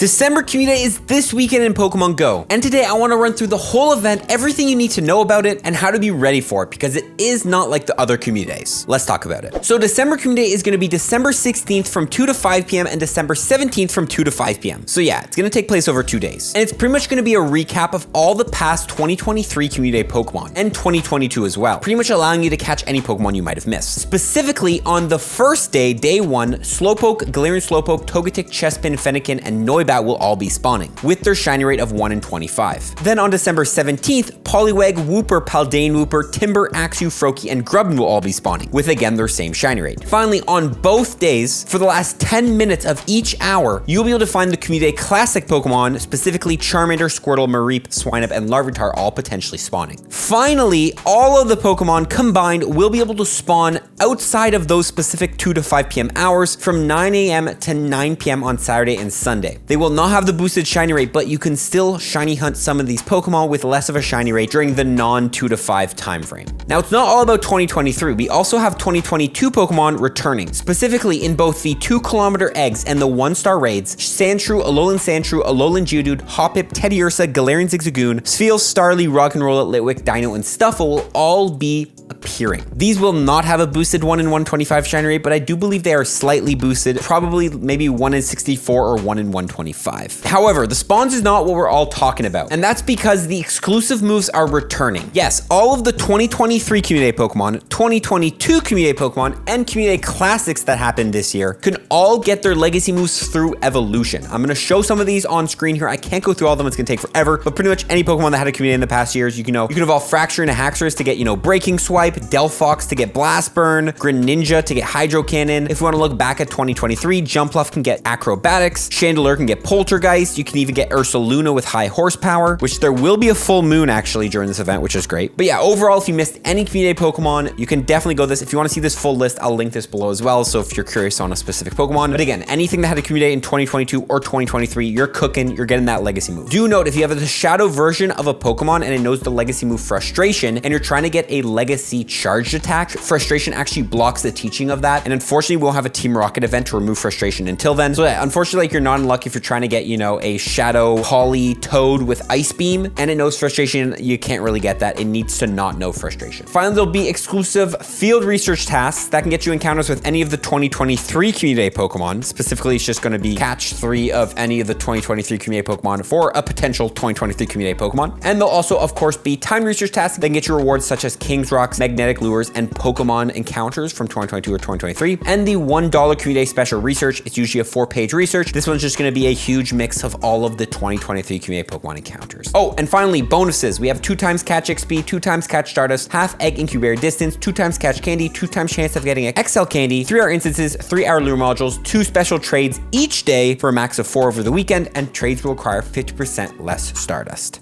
December Community Day is this weekend in Pokemon Go, and today I want to run through the whole event, everything you need to know about it, and how to be ready for it, because it is not like the other Community Days. Let's talk about it. So December Community Day is going to be December 16th from 2 to 5 p.m. and December 17th from 2 to 5 p.m. So yeah, it's going to take place over 2 days. And it's pretty much going to be a recap of all the past 2023 Community Day Pokemon, and 2022 as well, pretty much allowing you to catch any Pokemon you might have missed. Specifically, on the first day, day 1, Slowpoke, Galarian Slowpoke, Togetic, Chespin, Fennekin, and Noibat will all be spawning, with their shiny rate of 1 in 25. Then on December 17th, Poliwag, Wooper, Paldean Wooper, Timber, Axew, Froakie, and Grubbin will all be spawning, with again their same shiny rate. Finally, on both days, for the last 10 minutes of each hour, you'll be able to find the Community Day Classic Pokemon, specifically Charmander, Squirtle, Mareep, Swinub, and Larvitar, all potentially spawning. Finally, all of the Pokemon combined will be able to spawn outside of those specific 2 to 5 p.m. hours from 9 a.m. to 9 p.m. on Saturday and Sunday. They will not have the boosted shiny rate, but you can still shiny hunt some of these Pokemon with less of a shiny rate during the non 2 to 5 time frame. Now, it's not all about 2023. We also have 2022 Pokemon returning, specifically in both the 2-kilometer eggs and the 1-star raids. Sandshrew, Alolan Sandshrew, Alolan Geodude, Hoppip, Teddiursa, Galarian Zigzagoon, Spheal, Starly, Rock'n'Roll, Litwick, Dino, and Stuffle will all be appearing. These will not have a boosted 1 in 125 shiny rate, but I do believe they are slightly boosted, probably maybe 1 in 64 or 1 in 125. However, the spawns is not what we're all talking about, and that's because the exclusive moves are returning. Yes, all of the 2023 Community Day Pokemon, 2022 Community Day Pokemon, and Community Day Classics that happened this year can all get their legacy moves through evolution. I'm going to show some of these on screen here. I can't go through all of them, it's going to take forever, but pretty much any Pokemon that had a Community Day in the past years, you can evolve Fracture into Haxorus to get, Breaking Swipe, Delphox to get Blast Burn, Greninja to get Hydro Cannon. If you want to look back at 2023, Jumpluff can get Acrobatics, Chandelure can get Poltergeist, you can even get Ursaluna with high horsepower, which there will be a full moon actually during this event, which is great. But yeah, overall, if you missed any Community Day Pokemon, you can definitely go this. If you want to see this full list, I'll link this below as well, so if you're curious on a specific Pokemon. But again, anything that had a Community Day in 2022 or 2023, you're cooking, you're getting that legacy move. Do note, if you have the shadow version of a Pokemon and it knows the legacy move Frustration, and you're trying to get a legacy charged attack, Frustration actually blocks the teaching of that, and unfortunately we won't have a Team Rocket event to remove Frustration until then. So yeah, unfortunately, you're not in luck if you're trying to get, a Shadow Poly Toad with Ice Beam, and it knows Frustration, you can't really get that. It needs to not know Frustration. Finally, there'll be exclusive field research tasks that can get you encounters with any of the 2023 Community Day Pokemon. Specifically, it's just going to be catch 3 of any of the 2023 Community Day Pokemon for a potential 2023 Community Day Pokemon. And there'll also, of course, be time research tasks that can get you rewards such as King's Rocks, Magnetic Lures, and Pokemon encounters from 2022 or 2023. And the $1 Community Day Special Research, it's usually a 4-page research. This one's just going to be a huge mix of all of the 2023 Community Day Pokemon encounters. Oh, and finally, bonuses. We have 2 times catch XP, 2 times catch Stardust, half egg incubator distance, 2 times catch candy, 2 times chance of getting XL candy, 3-hour instances, 3-hour lure modules, 2 special trades each day for a max of 4 over the weekend, and trades will require 50% less Stardust.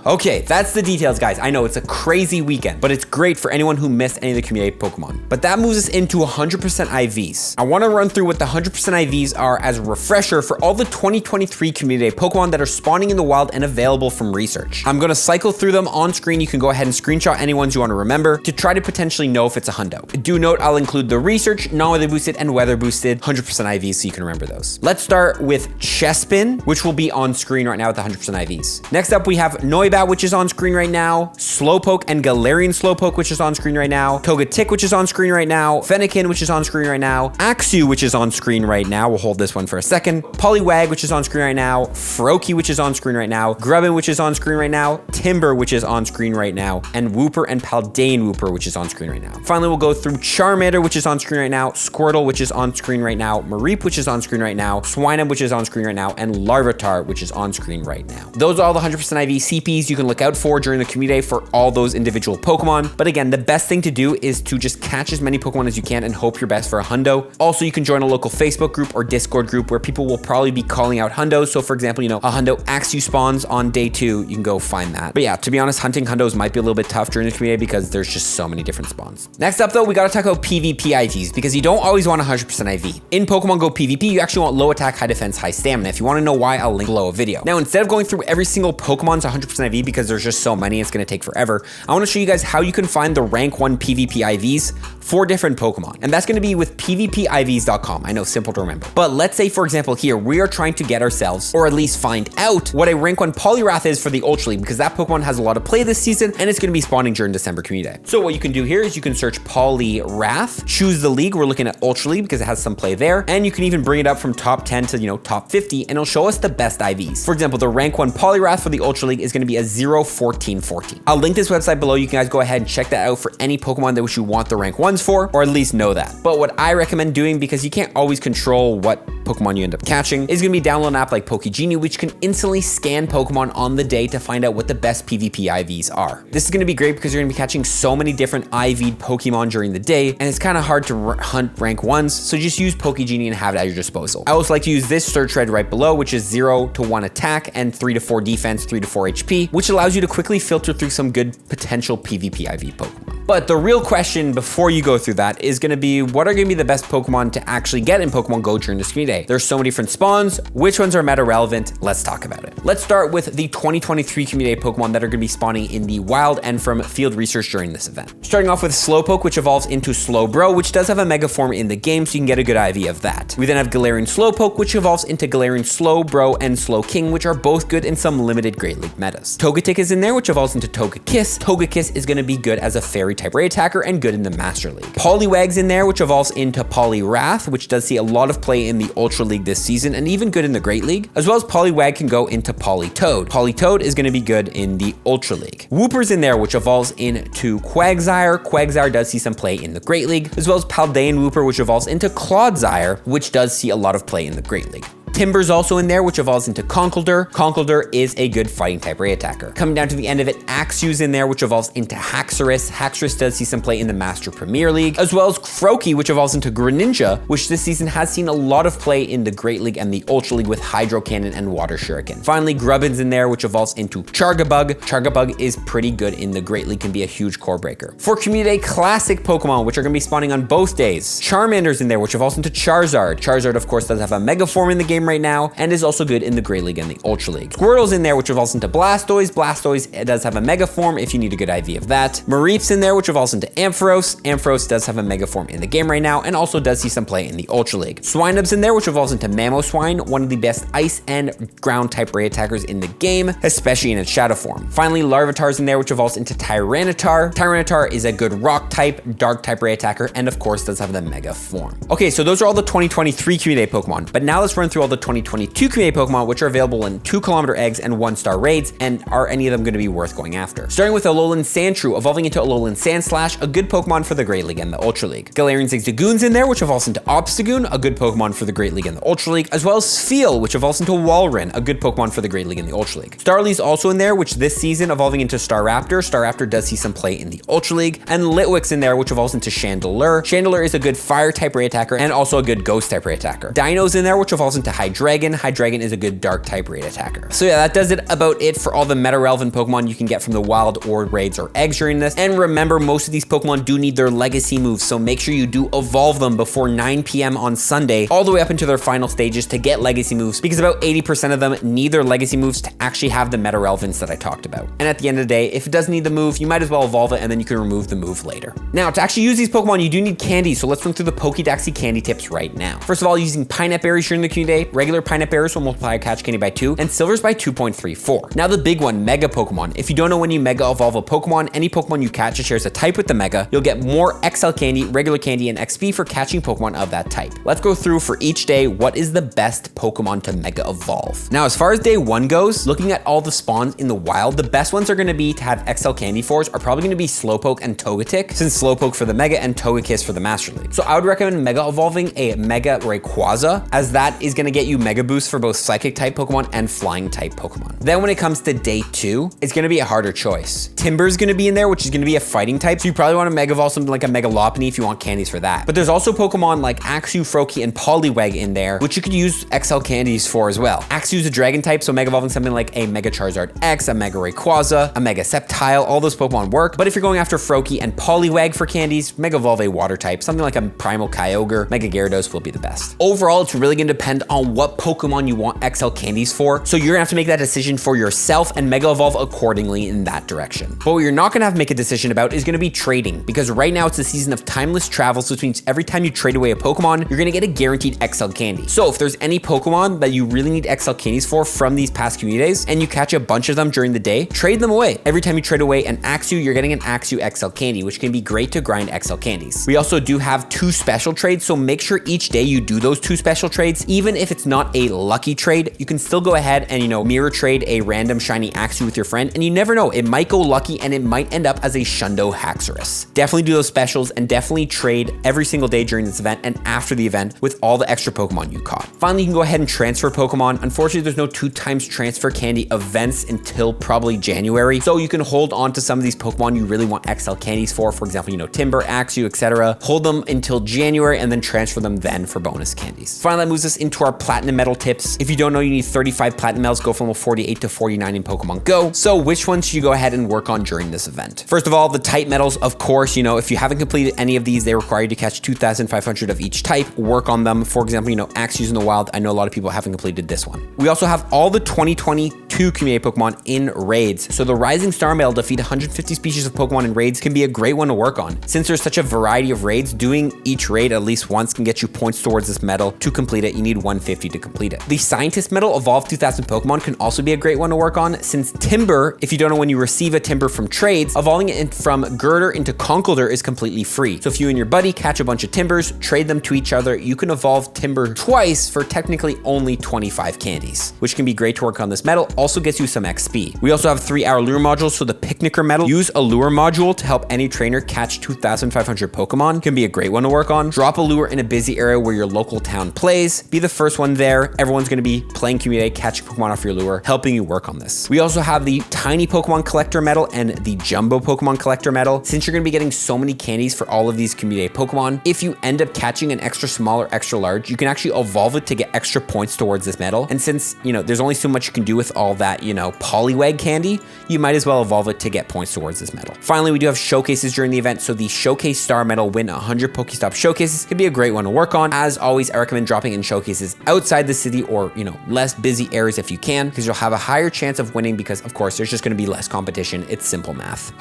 Okay, that's the details, guys. I know it's a crazy weekend, but it's great for anyone who missed any of the Community Day Pokemon. But that moves us into 100% IVs. I want to run through what the 100% IVs are as a refresher for all the 2023 Community Day Pokemon that are spawning in the wild and available from research. I'm going to cycle through them on screen. You can go ahead and screenshot any ones you want to remember to try to potentially know if it's a hundo. Do note I'll include the research, non-weather boosted, and weather boosted 100% IVs so you can remember those. Let's start with Chespin, which will be on screen right now with the 100% IVs. Next up, we have Noibat, which is on screen right now, Slowpoke and Galarian Slowpoke, which is on screen right now, Togetic, which is on screen right now, Fennekin, which is on screen right now, Axew, which is on screen right now. We'll hold this one for a second. Poliwag, which is on screen right now, Froakie, which is on screen right now, Grubbin, which is on screen right now, Timber, which is on screen right now, and Wooper and Paldean Wooper, which is on screen right now. Finally, we'll go through Charmander, which is on screen right now, Squirtle, which is on screen right now, Mareep, which is on screen right now, Swinub, which is on screen right now, and Larvitar, which is on screen right now. Those are all the 100% IV CPs you can look out for during the Community Day for all those individual Pokemon. But again, the best thing to do is to just catch as many Pokemon as you can and hope your best for a hundo. Also, you can join a local Facebook group or Discord group where people will probably be calling out hundos. So for example, a hundo Axew spawns on day 2, you can go find that. But yeah, to be honest, hunting hundos might be a little bit tough during the Community Day because there's just so many different spawns. Next up though, we gotta talk about PvP IVs because you don't always want 100% IV. In Pokemon Go PvP, you actually want low attack, high defense, high stamina. If you want to know why, I'll link below a video. Now, instead of going through every single Pokemon's 100% IV because there's just so many, it's going to take forever, I want to show you guys how you can find the rank 1 PvP IVs 4 different Pokemon. And that's gonna be with PvPIVs.com. I know, simple to remember. But let's say, for example, here, we are trying to get ourselves, or at least find out, what a rank 1 Poliwrath is for the Ultra League, because that Pokemon has a lot of play this season, and it's gonna be spawning during December Community Day. So what you can do here is you can search Poliwrath, choose the league. We're looking at Ultra League because it has some play there. And you can even bring it up from top 10 to, top 50, and it'll show us the best IVs. For example, the rank 1 Poliwrath for the Ultra League is gonna be a 0-14-14. I'll link this website below. You guys go ahead and check that out for any Pokemon that you want the rank 1s for, or at least know that. But what I recommend doing, because you can't always control what Pokemon you end up catching, is gonna be download an app like Pokegenie, which can instantly scan Pokemon on the day to find out what the best PvP IVs are. This is gonna be great because you're gonna be catching so many different IV'd Pokemon during the day, and it's kind of hard to hunt rank 1s, so just use Pokegenie and have it at your disposal. I also like to use this search thread right below, which is 0 to 1 attack and 3 to 4 defense, 3 to 4 HP, which allows you to quickly filter through some good potential PvP IV Pokemon. But the real question before you go through that is gonna be, what are gonna be the best Pokemon to actually get in Pokemon Go during this community day? There's so many different spawns. Which ones are meta relevant? Let's talk about it. Let's start with the 2023 community day Pokemon that are gonna be spawning in the wild and from field research during this event. Starting off with Slowpoke, which evolves into Slowbro, which does have a mega form in the game, so you can get a good IV of that. We then have Galarian Slowpoke, which evolves into Galarian Slowbro and Slowking, which are both good in some limited Great League metas. Togetic is in there, which evolves into Togekiss. Togekiss is gonna be good as a fairy type raid attacker and good in the Master League. Poliwag's in there, which evolves into Poliwrath, which does see a lot of play in the Ultra League this season and even good in the Great League, as well as Poliwag can go into Politoed. Politoed is going to be good in the Ultra League. Wooper's in there, which evolves into Quagsire. Quagsire does see some play in the Great League, as well as Paldean Wooper, which evolves into Clodsire, which does see a lot of play in the Great League. Timber's also in there, which evolves into Conkeldurr. Conkeldurr is a good fighting type raid attacker. Coming down to the end of it, Axew's in there, which evolves into Haxorus. Haxorus does see some play in the Master Premier League, as well as Froakie, which evolves into Greninja, which this season has seen a lot of play in the Great League and the Ultra League with Hydro Cannon and Water Shuriken. Finally, Grubbin's in there, which evolves into Chargabug. Chargabug is pretty good in the Great League, can be a huge core breaker. For Community Day Classic Pokemon, which are going to be spawning on both days, Charmander's in there, which evolves into Charizard. Charizard, of course, does have a Mega Form in the game right now, and is also good in the Great League and the Ultra League. Squirtle's in there, which evolves into Blastoise. Blastoise does have a Mega Form if you need a good IV of that. Mareep's in there, which evolves into Ampharos. Ampharos does have a Mega Form in the game right now, and also does see some play in the Ultra League. Swinub's in there, which evolves into Mamoswine, one of the best ice and ground type raid attackers in the game, especially in its shadow form. Finally, Larvitar's in there, which evolves into Tyranitar. Tyranitar is a good rock type, dark type raid attacker, and of course does have the Mega Form. Okay, so those are all the 2023 Community Day Pokemon, but now let's run through all the 2022 Community Pokemon, which are available in 2km eggs and 1-star raids, and are any of them going to be worth going after? Starting with Alolan Sandshrew, evolving into Alolan Sandslash, a good Pokemon for the Great League and the Ultra League. Galarian Zigzagoon's in there, which evolves into Obstagoon, a good Pokemon for the Great League and the Ultra League, as well as Spheal, which evolves into Walrein, a good Pokemon for the Great League and the Ultra League. Starly's also in there, which this season evolving into Staraptor. Staraptor does see some play in the Ultra League, and Litwick's in there, which evolves into Chandelure. Chandelure is a good fire type raid attacker and also a good ghost type raid attacker. Dino's in there, which evolves into Hydreigon. Hydreigon is a good dark type raid attacker. So yeah, that does it about it for all the meta relevant Pokemon you can get from the wild or raids or eggs during this. And remember, most of these Pokemon do need their legacy moves, so make sure you do evolve them before 9 p.m. on Sunday, all the way up into their final stages to get legacy moves, because about 80% of them need their legacy moves to actually have the meta relevance that I talked about. And at the end of the day, if it does need the move, you might as well evolve it and then you can remove the move later. Now, to actually use these Pokemon, you do need candy, so let's run through the Pokédex candy tips right now. First of all, using Pineapple Berries during the Community Day, regular Pineapple Berries will multiply your catch candy by 2, and Silvers by 2.34. Now the big one, Mega Pokemon. If you don't know when you Mega Evolve a Pokemon, any Pokemon you catch that shares a type with the Mega, you'll get more XL candy, regular candy, and XP for catching Pokemon of that type. Let's go through for each day what is the best Pokemon to Mega Evolve. Now, as far as day 1 goes, looking at all the spawns in the wild, the best ones are going to be to have XL candy fours are probably going to be Slowpoke and Togetic, since Slowpoke for the Mega and Togekiss for the Master League. So I would recommend Mega Evolving a Mega Rayquaza, as that is going to get you Mega Boost for both Psychic type Pokemon and Flying type Pokemon. Then when it comes to day 2, it's going to be a harder choice. Timber's going to be in there, which is going to be a fighting type, so you probably want to Mega Evolve something like a Mega Lopunny if you want candies for that. But there's also Pokemon like Axew, Froakie, and Poliwag in there, which you could use XL candies for as well. Axew's a dragon type, so Mega Evolving something like a Mega Charizard X, a Mega Rayquaza, a Mega Sceptile, all those Pokemon work. But if you're going after Froakie and Poliwag for candies, Mega Evolve a water type, something like a Primal Kyogre, Mega Gyarados will be the best. Overall, it's really going to depend on on what Pokemon you want XL candies for. So you're gonna have to make that decision for yourself and Mega Evolve accordingly in that direction. But what you're not gonna have to make a decision about is gonna be trading, because right now it's the season of timeless travel, so which means every time you trade away a Pokemon, you're gonna get a guaranteed XL candy. So if there's any Pokemon that you really need XL candies for from these past community days, and you catch a bunch of them during the day, trade them away. Every time you trade away an Axew, you're getting an Axew XL candy, which can be great to grind XL candies. We also do have 2 special trades, so make sure each day you do those 2 special trades. Even if it's not a lucky trade, you can still go ahead and, mirror trade a random shiny Axew with your friend, and you never know, it might go lucky and it might end up as a Shundo Haxorus. Definitely do those specials and definitely trade every single day during this event and after the event with all the extra Pokemon you caught. Finally, you can go ahead and transfer Pokemon. Unfortunately, there's no 2 times transfer candy events until probably January, so you can hold on to some of these Pokemon you really want XL candies for example, Timber, Axew, etc. Hold them until January and then transfer them then for bonus candies. Finally, that moves us into our Platinum Medal tips. If you don't know, you need 35 Platinum Medals, go from level 48 to 49 in Pokemon Go. So which ones should you go ahead and work on during this event? First of all, the type medals, of course, if you haven't completed any of these, they require you to catch 2,500 of each type. Work on them. For example, Axews in the wild. I know a lot of people haven't completed this one. We also have all the 2022 community Pokemon in raids. So the Rising Star Medal, defeat 150 species of Pokemon in raids, can be a great one to work on. Since there's such a variety of raids, doing each raid at least once can get you points towards this medal. To complete it, you need 150 to complete it. The Scientist Medal, evolve 2,000 Pokemon, can also be a great one to work on, since Timber, if you don't know, when you receive a Timber from trades, evolving it from Girder into Conkeldurr is completely free. So if you and your buddy catch a bunch of Timbers, trade them to each other, you can evolve Timber twice for technically only 25 candies, which can be great to work on this medal. Also gets you some XP. We also have 3-hour lure modules. So the Picnicker medal, use a lure module to help any trainer catch 2,500 Pokemon, can be a great one to work on. Drop a lure in a busy area where your local town plays. Be the first one there. Everyone's going to be playing community, catching Pokemon off your lure, helping you work on this. We also have the Tiny Pokemon Collector medal and the Jumbo Pokemon Collector medal. Since you're going to be getting so many candies for all of these community Pokemon, if you end up catching an extra small or extra large, you can actually evolve it to get extra points towards this medal. And since, there's only so much you can do with all that, Poliwag candy, you might as well evolve it to get points towards this medal. Finally, we do have showcases during the event. So the Showcase Star medal, win 100 Pokestop showcases, can be a great one to work on. As always, I recommend dropping in showcases outside the city or, less busy areas if you can, because you'll have a higher chance of winning because, of course, there's just going to be less competition. It's simple math.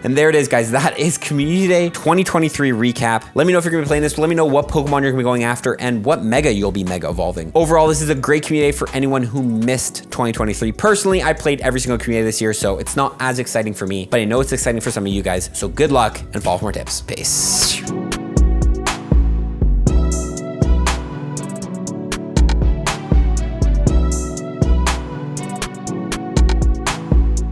And there it is, guys. That is Community Day 2023 recap. Let me know if you're going to be playing this. Let me know what Pokemon you're going to be going after and what Mega you'll be Mega Evolving. Overall, this is a great Community Day for anyone who missed 2023. Personally, I played every single Community Day this year, so it's not as exciting for me, but I know it's exciting for some of you guys. So good luck and follow for more tips. Peace.